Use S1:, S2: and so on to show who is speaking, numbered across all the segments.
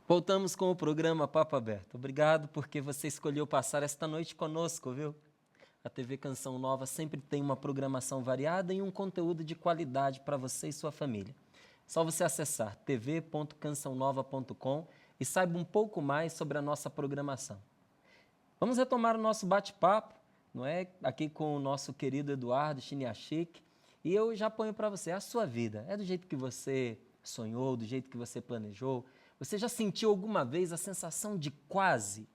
S1: Voltamos com o programa Papo Aberto. Obrigado porque você escolheu passar esta noite conosco, viu? A TV Canção Nova sempre tem uma programação variada e um conteúdo de qualidade para você e sua família. Só você acessar tv.cançãonova.com e saiba um pouco mais sobre a nossa programação. Vamos retomar o nosso bate-papo, não é? Aqui com o nosso querido Eduardo Chiniachik. E eu já ponho para você, a sua vida é do jeito que você sonhou, do jeito que você planejou? Você já sentiu alguma vez a sensação de quase,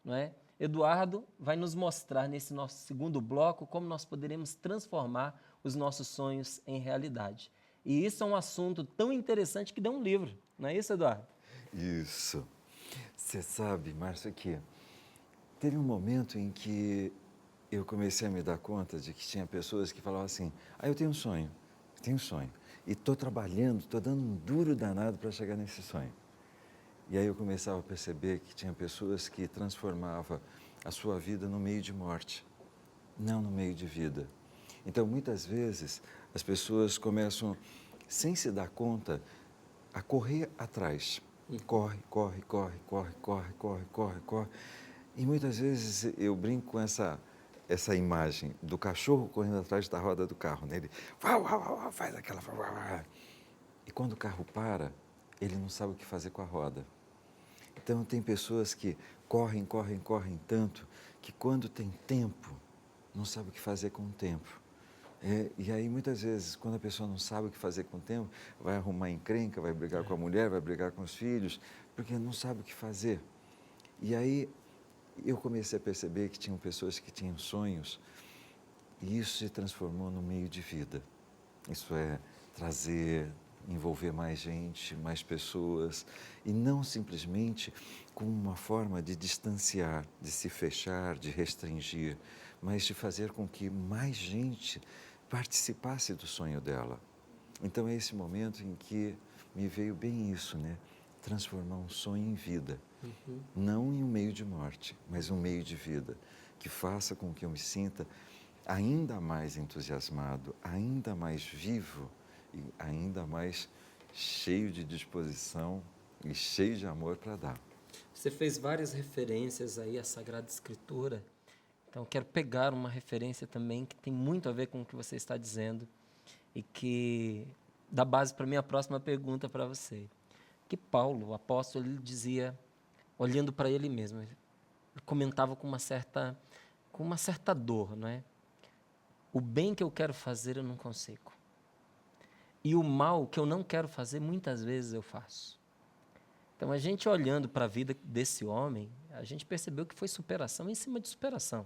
S1: não é? Eduardo vai nos mostrar nesse nosso segundo bloco como nós poderemos transformar os nossos sonhos em realidade. E isso é um assunto tão interessante que deu um livro, não é isso, Eduardo?
S2: Isso. Você sabe, Márcio, que teve um momento em que eu comecei a me dar conta de que tinha pessoas que falavam assim: eu tenho um sonho, e estou trabalhando, estou dando um duro danado para chegar nesse sonho. E aí eu começava a perceber que tinha pessoas que transformavam a sua vida no meio de morte, não no meio de vida. Então, muitas vezes, as pessoas começam, sem se dar conta, a correr atrás. Corre, corre, corre, corre, corre, corre, corre, corre. E muitas vezes eu brinco com essa imagem do cachorro correndo atrás da roda do carro, né? Ele faz aquela... E quando o carro para, ele não sabe o que fazer com a roda. Então, tem pessoas que correm, correm, correm tanto que quando tem tempo, não sabe o que fazer com o tempo. E aí, muitas vezes, quando a pessoa não sabe o que fazer com o tempo, vai arrumar encrenca, vai brigar com a mulher, vai brigar com os filhos, porque não sabe o que fazer. E aí, eu comecei a perceber que tinham pessoas que tinham sonhos e isso se transformou no meio de vida. Isso é trazer, envolver mais gente, mais pessoas, e não simplesmente como uma forma de distanciar, de se fechar, de restringir, mas de fazer com que mais gente participasse do sonho dela. Então é esse momento em que me veio bem isso, né? Transformar um sonho em vida. Não em um meio de morte, mas um meio de vida, que faça com que eu me sinta ainda mais entusiasmado, ainda mais vivo e ainda mais cheio de disposição e cheio de amor para dar.
S1: Você fez várias referências aí à Sagrada Escritura. Então, quero pegar uma referência também que tem muito a ver com o que você está dizendo e que dá base para a minha próxima pergunta para você. Que Paulo, o apóstolo, ele dizia, olhando para ele mesmo, ele comentava com uma certa dor, não é? O bem que eu quero fazer eu não consigo. E o mal que eu não quero fazer, muitas vezes eu faço. Então, a gente olhando para a vida desse homem, a gente percebeu que foi superação em cima de superação.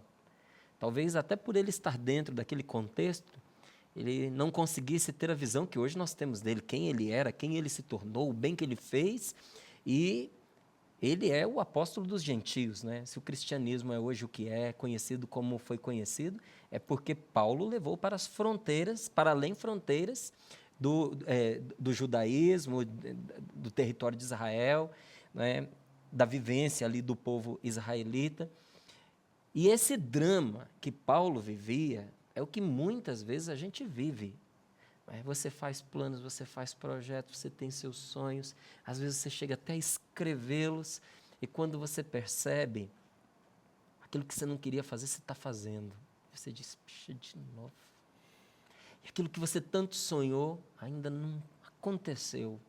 S1: Talvez até por ele estar dentro daquele contexto, ele não conseguisse ter a visão que hoje nós temos dele, quem ele era, quem ele se tornou, o bem que ele fez, e ele é o apóstolo dos gentios, né? Se o cristianismo é hoje o que é, conhecido como foi conhecido, é porque Paulo levou para as fronteiras, para além fronteiras do judaísmo, do território de Israel, né? Da vivência ali do povo israelita. E esse drama que Paulo vivia é o que muitas vezes a gente vive. Você faz planos, você faz projetos, você tem seus sonhos, às vezes você chega até a escrevê-los, e quando você percebe, aquilo que você não queria fazer, você está fazendo. Você diz, puxa, de novo. E aquilo que você tanto sonhou, ainda não aconteceu.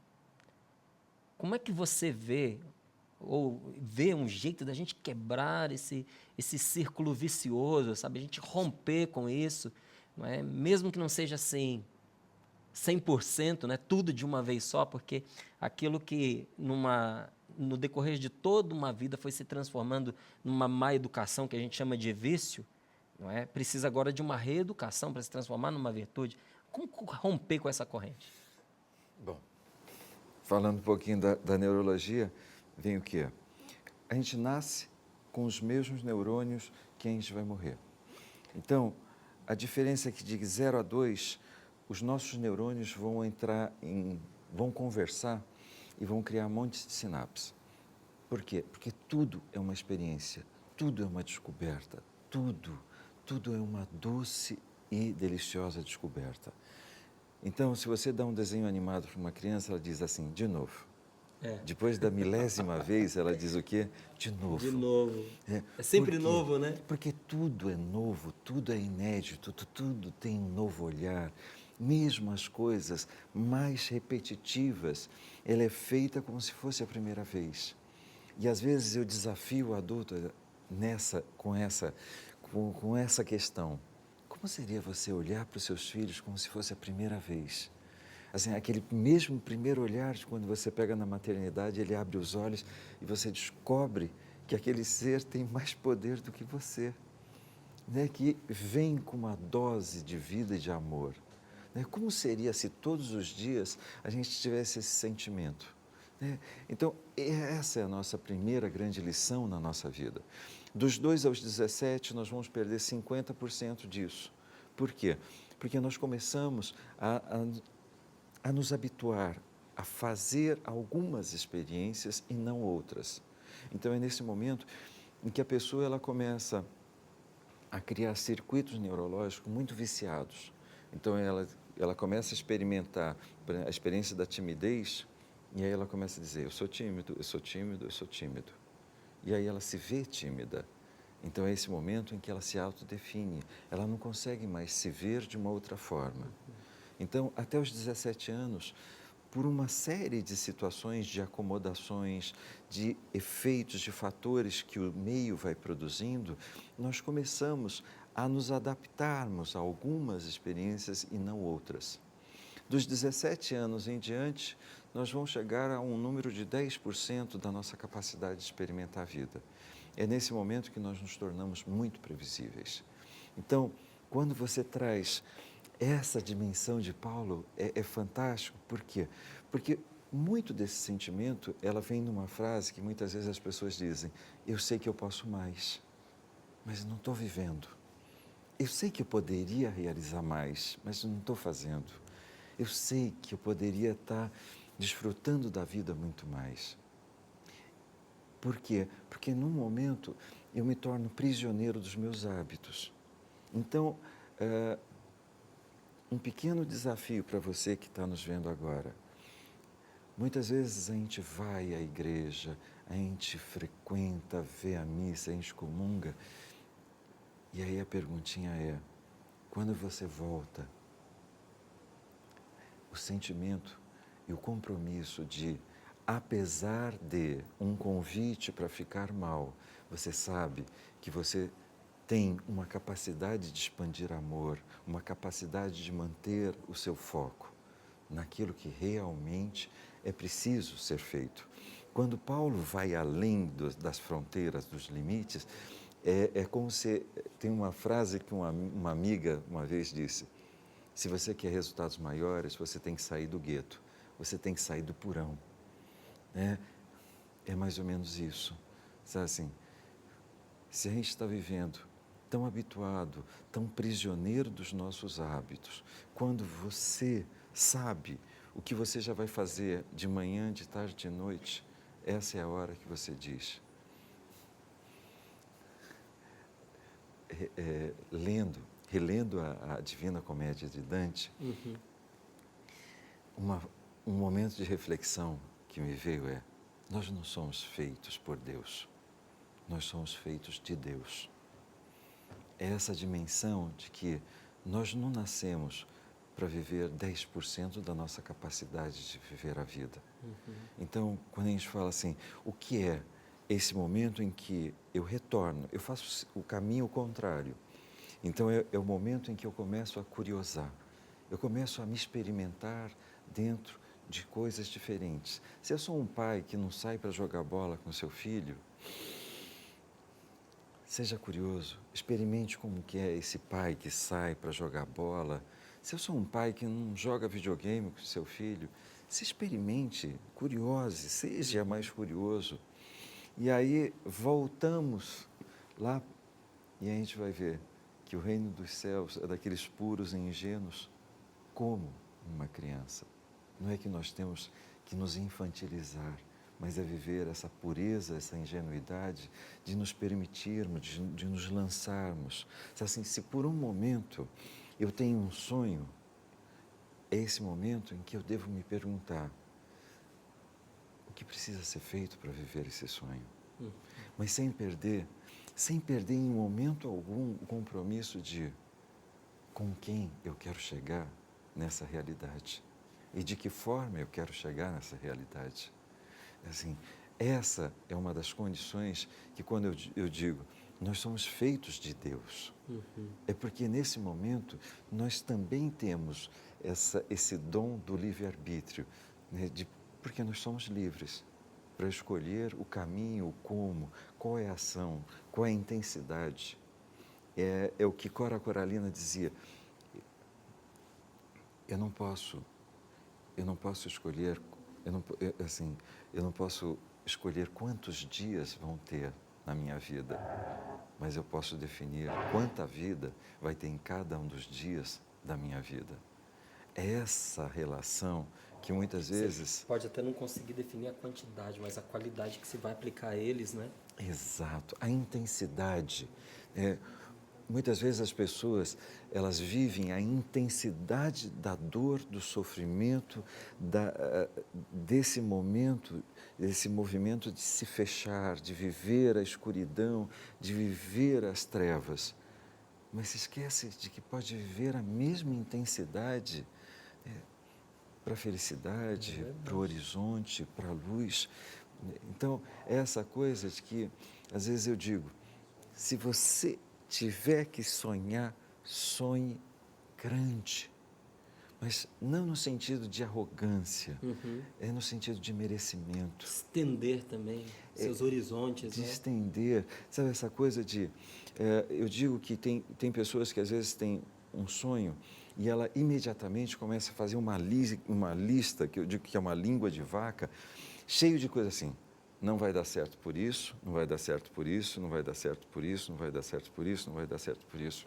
S1: Como é que você vê, ou vê um jeito da gente quebrar esse círculo vicioso, sabe? A gente romper com isso, não é? Mesmo que não seja assim, 100%, né? Tudo de uma vez só, porque aquilo que no decorrer de toda uma vida foi se transformando numa má educação, que a gente chama de vício, não é? Precisa agora de uma reeducação para se transformar numa virtude. Como romper com essa corrente?
S2: Bom, falando um pouquinho da neurologia, vem o quê? A gente nasce com os mesmos neurônios que a gente vai morrer. Então, a diferença é que de 0 a 2, os nossos neurônios vão conversar e vão criar um monte de sinapses. Por quê? Porque tudo é uma experiência, tudo é uma descoberta, tudo é uma doce e deliciosa descoberta. Então, se você dá um desenho animado para uma criança, ela diz assim, de novo. Depois da milésima vez, ela diz o quê? De novo.
S1: De novo.
S2: É,
S1: É sempre
S2: por quê?
S1: novo, né?
S2: Porque tudo é novo, tudo é inédito, tudo tem um novo olhar. Mesmo as coisas mais repetitivas, ela é feita como se fosse a primeira vez. E às vezes eu desafio o adulto com essa questão. Como seria você olhar para os seus filhos como se fosse a primeira vez? Assim, aquele mesmo primeiro olhar de quando você pega na maternidade, ele abre os olhos e você descobre que aquele ser tem mais poder do que você, né? Que vem com uma dose de vida e de amor. Né? Como seria se todos os dias a gente tivesse esse sentimento? Né? Então, essa é a nossa primeira grande lição na nossa vida. Dos 2 aos 17, nós vamos perder 50% disso. Por quê? Porque nós começamos a nos habituar a fazer algumas experiências e não outras. Então, é nesse momento em que a pessoa ela começa a criar circuitos neurológicos muito viciados. Então, ela começa a experimentar a experiência da timidez e aí ela começa a dizer, eu sou tímido, eu sou tímido, eu sou tímido. E aí ela se vê tímida. Então, é esse momento em que ela se autodefine. Ela não consegue mais se ver de uma outra forma. Então, até os 17 anos, por uma série de situações, de acomodações, de efeitos, de fatores que o meio vai produzindo, nós começamos a nos adaptarmos a algumas experiências e não outras. Dos 17 anos em diante, nós vamos chegar a um número de 10% da nossa capacidade de experimentar a vida. É nesse momento que nós nos tornamos muito previsíveis. Então, quando você traz essa dimensão de Paulo, é fantástico. Por quê? Porque muito desse sentimento, ela vem numa frase que muitas vezes as pessoas dizem, eu sei que eu posso mais, mas não estou vivendo. Eu sei que eu poderia realizar mais, mas não estou fazendo. Eu sei que eu poderia estar desfrutando da vida muito mais. Por quê? Porque num momento eu me torno prisioneiro dos meus hábitos. Então, um pequeno desafio para você que está nos vendo agora. Muitas vezes a gente vai à igreja, a gente frequenta, vê a missa, a gente comunga. E aí a perguntinha é, quando você volta, o sentimento e o compromisso de, apesar de um convite para ficar mal, você sabe que você tem uma capacidade de expandir amor, uma capacidade de manter o seu foco naquilo que realmente é preciso ser feito. Quando Paulo vai além das fronteiras, dos limites, é como se... Tem uma frase que uma amiga uma vez disse, se você quer resultados maiores, você tem que sair do gueto, você tem que sair do porão. É mais ou menos isso. Sabe assim, se a gente está vivendo tão habituado, tão prisioneiro dos nossos hábitos, quando você sabe o que você já vai fazer de manhã, de tarde, de noite, essa é a hora que você diz. Relendo a Divina Comédia de Dante, um momento de reflexão que me veio é, nós não somos feitos por Deus, nós somos feitos de Deus. É essa dimensão de que nós não nascemos para viver 10% da nossa capacidade de viver a vida. Então, quando a gente fala assim, o que é esse momento em que eu retorno, eu faço o caminho contrário. Então, é o momento em que eu começo a curiosar, eu começo a me experimentar dentro de coisas diferentes. Se eu sou um pai que não sai para jogar bola com seu filho, seja curioso, experimente como que é esse pai que sai para jogar bola. Se eu sou um pai que não joga videogame com seu filho, se experimente, curiose, seja mais curioso. E aí voltamos lá e a gente vai ver que o reino dos céus é daqueles puros e ingênuos como uma criança. Não é que nós temos que nos infantilizar, mas é viver essa pureza, essa ingenuidade de nos permitirmos, de nos lançarmos. Assim, se por um momento eu tenho um sonho, é esse momento em que eu devo me perguntar, o que precisa ser feito para viver esse sonho. Mas sem perder em momento algum o compromisso de com quem eu quero chegar nessa realidade e de que forma eu quero chegar nessa realidade. Assim, essa é uma das condições que, quando eu digo, nós somos feitos de Deus, é porque nesse momento nós também temos esse dom do livre-arbítrio, né, porque nós somos livres para escolher o caminho, o como, qual é a ação, qual é a intensidade. É o que Cora Coralina dizia, eu não posso escolher, eu não posso escolher quantos dias vão ter na minha vida, mas eu posso definir quanta vida vai ter em cada um dos dias da minha vida. É essa relação que muitas vezes...
S1: Você pode até não conseguir definir a quantidade, mas a qualidade que se vai aplicar a eles, né?
S2: Exato, a intensidade. Muitas vezes as pessoas, elas vivem a intensidade da dor, do sofrimento, desse momento, desse movimento de se fechar, de viver a escuridão, de viver as trevas. Mas se esquece de que pode viver a mesma intensidade para a felicidade, para o horizonte, para a luz. Então, é essa coisa de que, às vezes eu digo, se você tiver que sonhar, sonhe grande. Mas não no sentido de arrogância, é no sentido de merecimento.
S1: Estender também seus horizontes.
S2: De
S1: né?
S2: estender. Sabe essa coisa de... eu digo que tem pessoas que às vezes têm um sonho e ela imediatamente começa a fazer uma lista, que eu digo que é uma língua de vaca, cheio de coisas assim. Não vai dar certo por isso, não vai dar certo por isso, não vai dar certo por isso, não vai dar certo por isso, não vai dar certo por isso.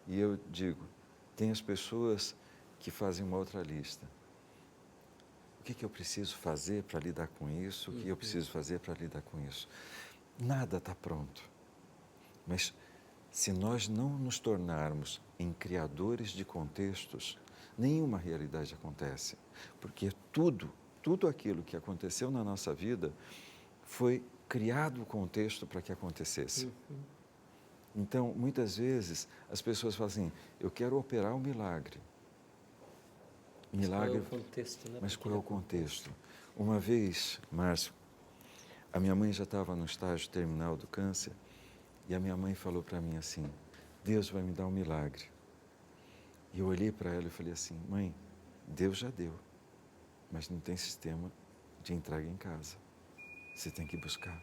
S2: E eu digo, tem as pessoas que fazem uma outra lista. O que eu preciso fazer para lidar com isso? O que eu preciso fazer para lidar com isso? Nada está pronto. Mas se nós não nos tornarmos em criadores de contextos, nenhuma realidade acontece. Porque tudo aquilo que aconteceu na nossa vida foi criado o contexto para que acontecesse. Então, muitas vezes, as pessoas falam assim, eu quero operar um milagre.
S1: Milagre, qual é o contexto, né?
S2: Mas qual é o contexto? Uma vez, Márcio, a minha mãe já estava no estágio terminal do câncer e a minha mãe falou para mim assim, Deus vai me dar um milagre. E eu olhei para ela e falei assim, mãe, Deus já deu, mas não tem sistema de entrega em casa. Você tem que buscar.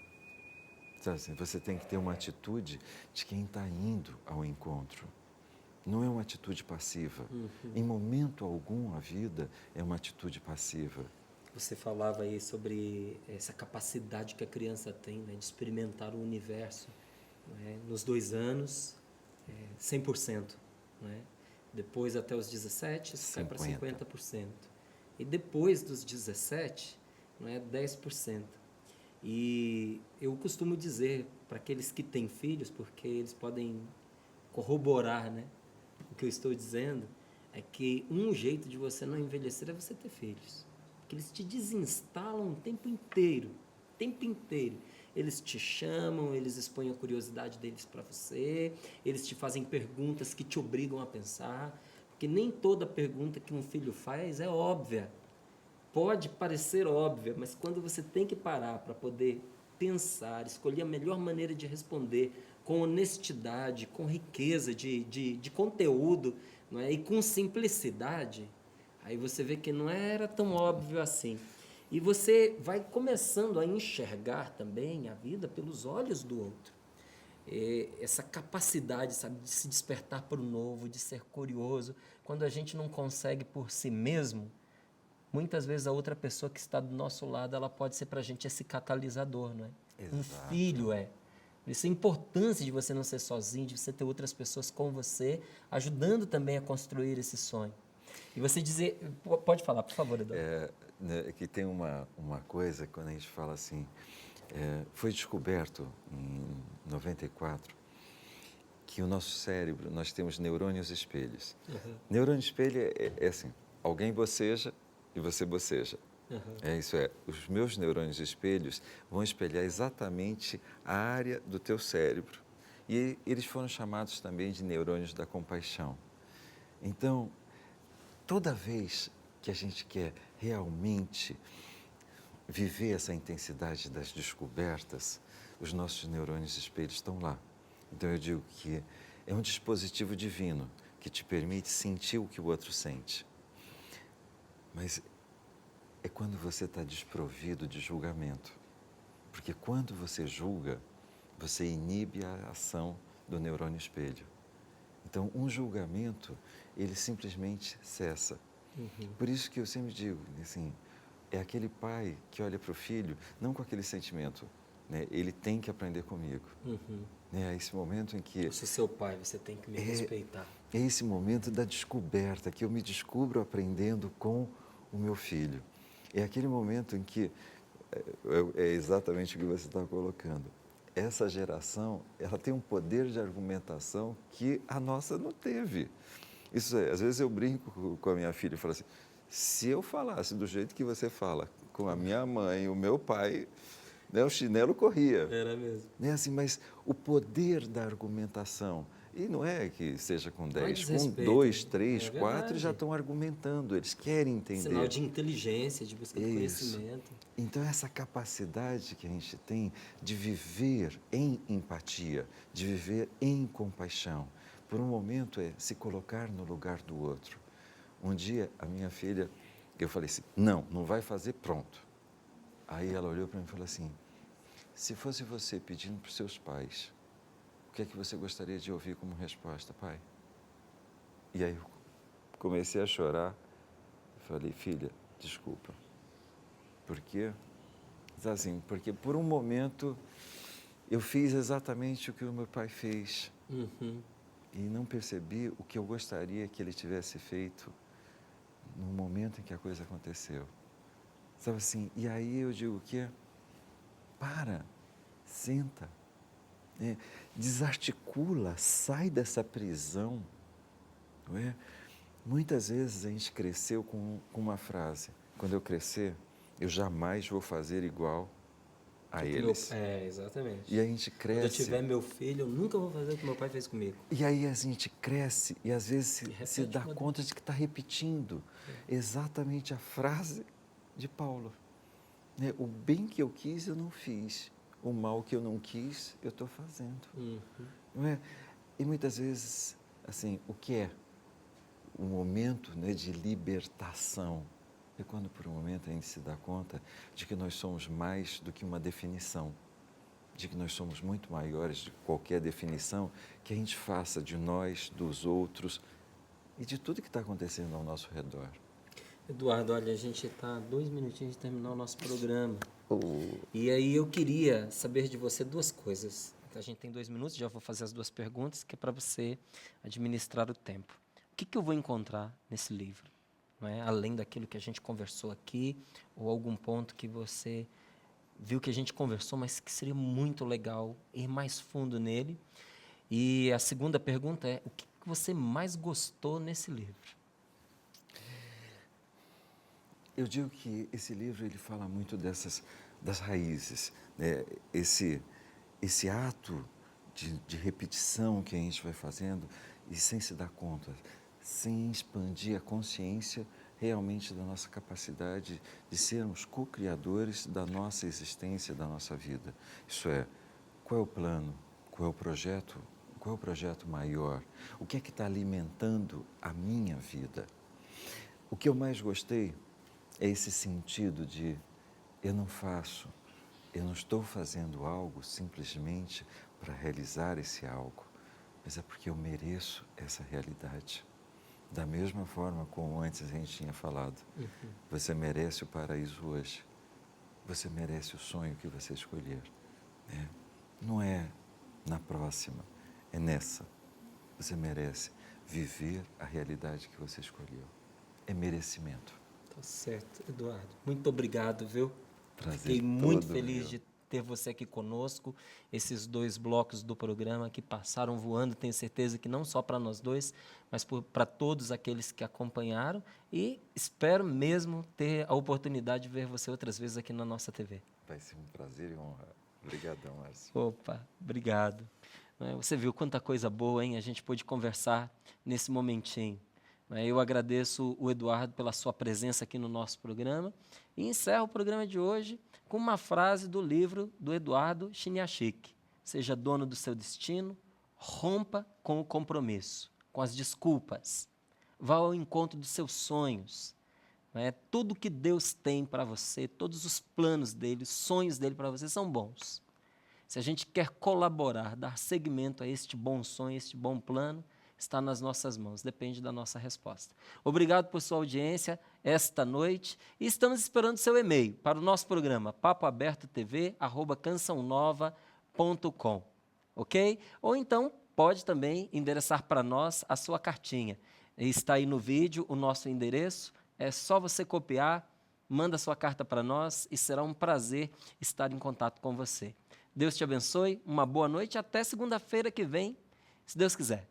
S2: Sabe assim, você tem que ter uma atitude de quem está indo ao encontro. Não é uma atitude passiva. Em momento algum a vida é uma atitude passiva.
S1: Você falava aí sobre essa capacidade que a criança tem, né, de experimentar o universo, né, nos 2 anos, 100%. Né? Depois, até os 17, isso cai para 50%. E depois dos 17, né, 10%. E eu costumo dizer para aqueles que têm filhos, porque eles podem corroborar, né, o que eu estou dizendo, é que um jeito de você não envelhecer é você ter filhos. Porque eles te desinstalam o tempo inteiro. O tempo inteiro. Eles te chamam, eles expõem a curiosidade deles para você, eles te fazem perguntas que te obrigam a pensar. Porque nem toda pergunta que um filho faz é óbvia. Pode parecer óbvia, mas quando você tem que parar para poder pensar, escolher a melhor maneira de responder, com honestidade, com riqueza de conteúdo, não é? E com simplicidade, aí você vê que não era tão óbvio assim. E você vai começando a enxergar também a vida pelos olhos do outro. Essa capacidade, sabe, de se despertar para o novo, de ser curioso. Quando a gente não consegue por si mesmo, muitas vezes a outra pessoa que está do nosso lado, ela pode ser para a gente esse catalisador, não é?
S2: Exato.
S1: Um filho é. Por isso a importância de você não ser sozinho, de você ter outras pessoas com você, ajudando também a construir esse sonho. E você dizer... Pode falar, por favor, Eduardo.
S2: Que tem uma coisa, quando a gente fala assim, foi descoberto em 94, que o nosso cérebro, nós temos neurônios espelhos. Neurônio espelho é assim, alguém boceja e você boceja. É isso é, os meus neurônios espelhos vão espelhar exatamente a área do teu cérebro. E eles foram chamados também de neurônios da compaixão. Então, toda vez que a gente quer realmente viver essa intensidade das descobertas, os nossos neurônios espelhos estão lá. Então eu digo que é um dispositivo divino que te permite sentir o que o outro sente. Mas é quando você está desprovido de julgamento. Porque quando você julga, você inibe a ação do neurônio espelho. Então, um julgamento, ele simplesmente cessa. Por isso que eu sempre digo, assim, é aquele pai que olha para o filho, não com aquele sentimento, né? Ele tem que aprender comigo. Né? É esse momento em que...
S1: Eu sou seu pai, você tem que me respeitar.
S2: É esse momento da descoberta, que eu me descubro aprendendo com o meu filho. É aquele momento em que, é exatamente o que você está colocando, essa geração, ela tem um poder de argumentação que a nossa não teve. Isso é, às vezes eu brinco com a minha filha e falo assim, se eu falasse do jeito que você fala com a minha mãe, o meu pai, né, o chinelo corria.
S1: Era mesmo.
S2: Né, assim, mas o poder da argumentação, e não é que seja com 10, com 2, 3, 4, já estão argumentando, eles querem entender.
S1: Sinal de inteligência, de busca de conhecimento.
S2: Então, essa capacidade que a gente tem de viver em empatia, de viver em compaixão, por um momento é se colocar no lugar do outro. Um dia, a minha filha, eu falei assim, não vai fazer, pronto. Aí ela olhou para mim e falou assim, se fosse você pedindo para os seus pais, o que é que você gostaria de ouvir como resposta, pai? E aí eu comecei a chorar. Falei, filha, desculpa. Por quê? Assim, porque por um momento eu fiz exatamente o que o meu pai fez. E não percebi o que eu gostaria que ele tivesse feito no momento em que a coisa aconteceu. Sabe assim? E aí eu digo que senta, né? Desarticula, sai dessa prisão. Não é? Muitas vezes a gente cresceu com uma frase, quando eu crescer, eu jamais vou fazer igual a eles.
S1: Exatamente.
S2: E a gente cresce.
S1: Quando eu tiver meu filho, eu nunca vou fazer o que meu pai fez comigo.
S2: E aí a gente cresce e às vezes se dá conta de que está repetindo exatamente a frase de Paulo. Né? O bem que eu quis, eu não fiz. O mal que eu não quis, eu estou fazendo. Não é? E muitas vezes, assim, o que é o momento, né, de libertação? É quando por um momento a gente se dá conta de que nós somos mais do que uma definição, de que nós somos muito maiores de qualquer definição que a gente faça de nós, dos outros e de tudo que está acontecendo ao nosso redor.
S1: Eduardo, olha, a gente está 2 minutinhos de terminar o nosso programa. E aí eu queria saber de você 2 coisas. A gente tem 2 minutos, já vou fazer as 2 perguntas, que é para você administrar o tempo. O que eu vou encontrar nesse livro? Não é? Além daquilo que a gente conversou aqui, ou algum ponto que você viu que a gente conversou, mas que seria muito legal ir mais fundo nele. E a segunda pergunta é, o que você mais gostou nesse livro?
S2: Eu digo que esse livro ele fala muito das raízes, né? Esse ato de repetição que a gente vai fazendo e sem se dar conta, sem expandir a consciência realmente da nossa capacidade de sermos co-criadores da nossa existência, da nossa vida. Isso é, qual é o plano, qual é o projeto maior, o que é que está alimentando a minha vida. O que eu mais gostei é esse sentido de eu não estou fazendo algo simplesmente para realizar esse algo, mas é porque eu mereço essa realidade. Da mesma forma como antes a gente tinha falado, você merece o paraíso hoje, você merece o sonho que você escolher. Né? Não é na próxima, é nessa. Você merece viver a realidade que você escolheu. É merecimento.
S1: Tá certo, Eduardo. Muito obrigado, viu?
S2: Prazer
S1: Fiquei muito
S2: todo
S1: feliz
S2: meu.
S1: de ter você aqui conosco. Esses 2 blocos do programa que passaram voando, tenho certeza que não só para nós dois, mas para todos aqueles que acompanharam. E espero mesmo ter a oportunidade de ver você outras vezes aqui na nossa TV.
S2: Vai ser um prazer e honra. Obrigadão, Márcio.
S1: Opa, obrigado. Você viu quanta coisa boa, hein? A gente pôde conversar nesse momentinho. Eu agradeço o Eduardo pela sua presença aqui no nosso programa e encerro o programa de hoje com uma frase do livro do Eduardo Chiniachik. Seja dono do seu destino, rompa com o compromisso, com as desculpas, vá ao encontro dos seus sonhos. Tudo que Deus tem para você, todos os planos dele, os sonhos dele para você são bons. Se a gente quer colaborar, dar seguimento a este bom sonho, a este bom plano, está nas nossas mãos, depende da nossa resposta. Obrigado por sua audiência esta noite e estamos esperando seu e-mail para o nosso programa papoabertotv@cançãonova.com, ok? Ou então pode também endereçar para nós a sua cartinha. Está aí no vídeo o nosso endereço, é só você copiar, manda sua carta para nós e será um prazer estar em contato com você. Deus te abençoe, uma boa noite, até segunda-feira que vem, se Deus quiser.